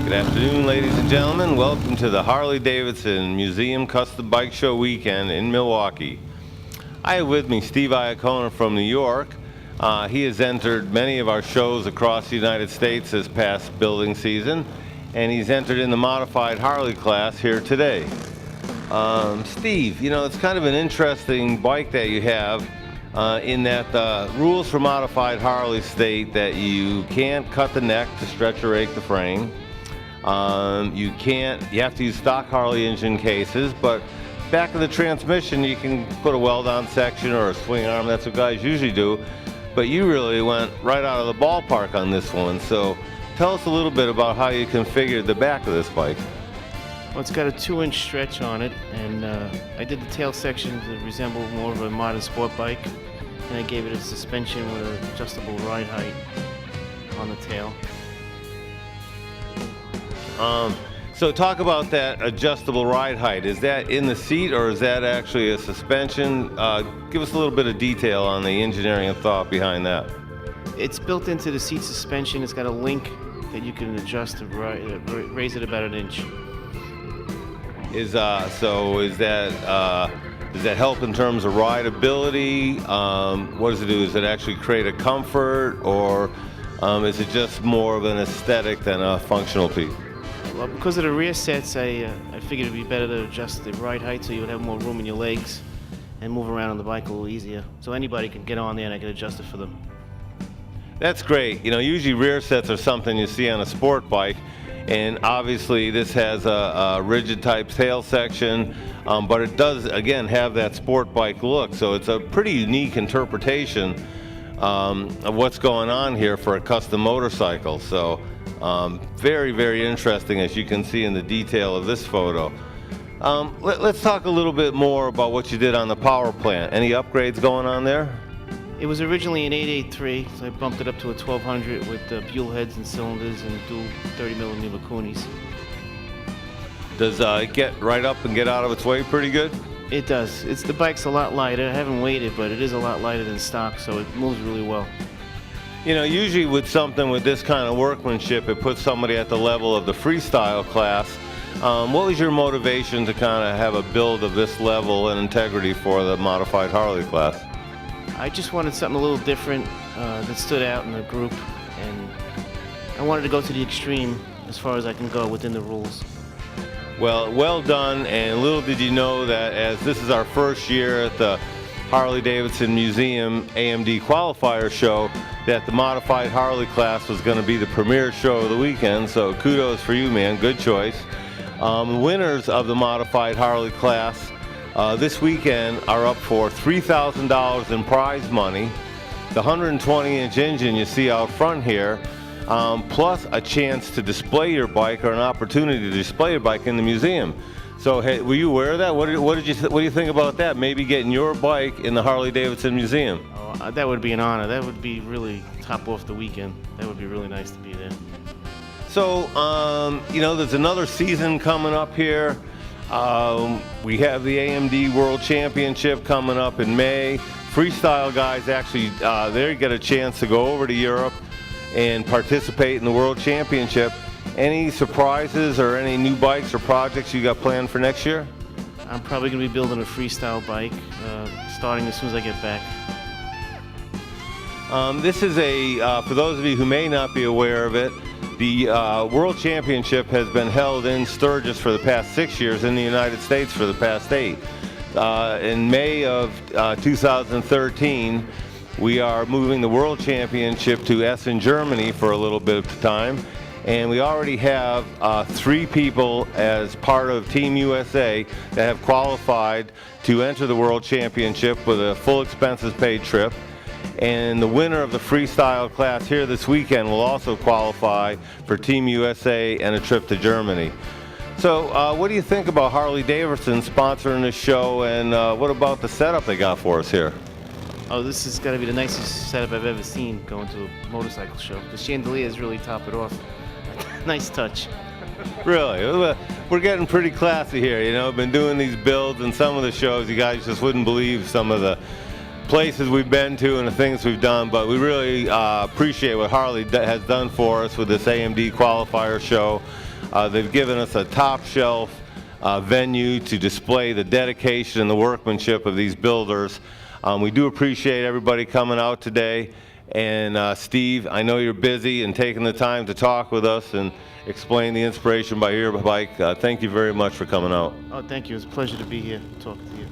Good afternoon, ladies and gentlemen. Welcome to the Harley-Davidson Museum Custom Bike Show weekend in Milwaukee. I have with me Steve Iacona from New York. He has entered many of our shows across the United States this past building season, and he's entered in the modified Harley class here today. Steve, you know, it's kind of an interesting bike that you have in that the rules for modified Harley state that you can't cut the neck to stretch or rake the frame. You have to use stock Harley engine cases, but back of the transmission you can put a weld-on section or a swing arm. That's what guys usually do, but you really went right out of the ballpark on this one. So tell us a little bit about how you configured the back of this bike. Well, it's got a 2-inch stretch on it, and I did the tail section to resemble more of a modern sport bike, and I gave it a suspension with an adjustable ride height on the tail. So talk about that adjustable ride height. Is that in the seat or is that actually a suspension? Give us a little bit of detail on the engineering and thought behind that. It's built into the seat suspension. It's got a link that you can adjust to raise it about 1 inch. Does that help in terms of rideability? What does it do? Does it actually create a comfort, or is it just more of an aesthetic than a functional piece? Well, because of the rear sets, I figured it'd be better to adjust the ride height so you would have more room in your legs and move around on the bike a little easier. So anybody can get on there and I can adjust it for them. That's great. You know, usually rear sets are something you see on a sport bike, and obviously this has a rigid type tail section, but it does again have that sport bike look. So it's a pretty unique interpretation of what's going on here for a custom motorcycle. So very, very interesting, as you can see in the detail of this photo. Let's talk a little bit more about what you did on the power plant. Any upgrades going on there? It was originally an 883, so I bumped it up to a 1200 with Buell heads and cylinders and dual 30mm Iaconi's. Does it get right up and get out of its way pretty good? It does. The bike's a lot lighter. I haven't weighed it, but it is a lot lighter than stock, so it moves really well. You know, usually with something with this kind of workmanship, it puts somebody at the level of the freestyle class. What was your motivation to kind of have a build of this level and integrity for the modified Harley class? I just wanted something a little different that stood out in the group, and I wanted to go to the extreme as far as I can go within the rules. Well done, and little did you know that as this is our first year at the Harley-Davidson Museum AMD Qualifier Show, that the modified Harley class was going to be the premier show of the weekend, so kudos for you, man. Good choice. The winners of the modified Harley class this weekend are up for $3,000 in prize money, the 120-inch engine you see out front here, plus a chance to display your bike, or an opportunity to display your bike in the museum. So, hey, were you aware of that? What do you think about that? Maybe getting your bike in the Harley-Davidson Museum. Oh, that would be an honor. That would be really top off the weekend. That would be really nice to be there. So, you know, there's another season coming up here. We have the AMD World Championship coming up in May. Freestyle guys actually, they get a chance to go over to Europe and participate in the World Championship. Any surprises or any new bikes or projects you got planned for next year? I'm probably going to be building a freestyle bike, starting as soon as I get back. This is for those of you who may not be aware of it, the World Championship has been held in Sturgis for the past 6 years, in the United States for the past 8. In May of 2013, we are moving the World Championship to Essen, Germany for a little bit of time. And we already have 3 people as part of Team USA that have qualified to enter the World Championship with a full expenses paid trip. And the winner of the freestyle class here this weekend will also qualify for Team USA and a trip to Germany. So what do you think about Harley-Davidson sponsoring this show, and what about the setup they got for us here? Oh, this has got to be the nicest setup I've ever seen going to a motorcycle show. The chandeliers really top it off. Nice touch. Really? We're getting pretty classy here, you know. Been doing these builds and some of the shows, you guys just wouldn't believe some of the places we've been to and the things we've done, but we really appreciate what Harley has done for us with this AMD Qualifier Show. They've given us a top shelf venue to display the dedication and the workmanship of these builders. We do appreciate everybody coming out today. And Steve, I know you're busy and taking the time to talk with us and explain the inspiration by your bike. Thank you very much for coming out. Oh, thank you. It's a pleasure to be here talking to you.